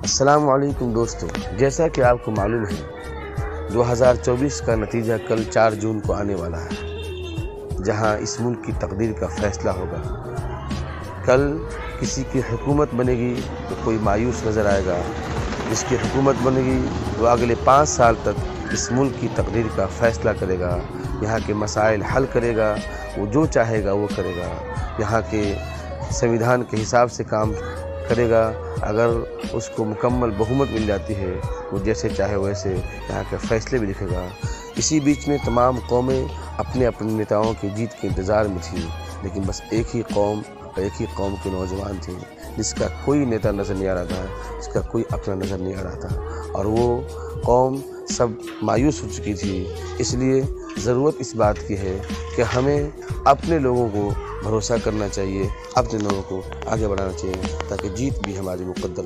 अस्सलामुअलैकुम दोस्तों, जैसा कि आपको मालूम है 2024 का नतीजा कल 4 जून को आने वाला है, जहां इस मुल्क की तकदीर का फैसला होगा। कल किसी की हुकूमत बनेगी तो कोई मायूस नज़र आएगा, जिसकी हुकूमत बनेगी वो अगले 5 साल तक इस मुल्क की तकदीर का फैसला करेगा, यहाँ के मसाइल हल करेगा, वो जो चाहेगा वो करेगा, यहाँ के संविधान के हिसाब से काम करेगा। अगर उसको मुकम्मल बहुमत मिल जाती है, वो जैसे चाहे वैसे यहाँ के फैसले भी लिखेगा। इसी बीच में तमाम कौमें अपने अपने नेताओं की जीत के इंतज़ार में थी, लेकिन बस एक ही कौम के नौजवान थे जिसका कोई नेता नज़र नहीं आ रहा था, जिसका कोई अपना नज़र नहीं आ रहा था, और वो कौम सब मायूस हो चुकी थी। इसलिए ज़रूरत इस बात की है कि हमें अपने लोगों को भरोसा करना चाहिए, अपने लोगों को आगे बढ़ाना चाहिए, ताकि जीत भी हमारी मुक़द्दर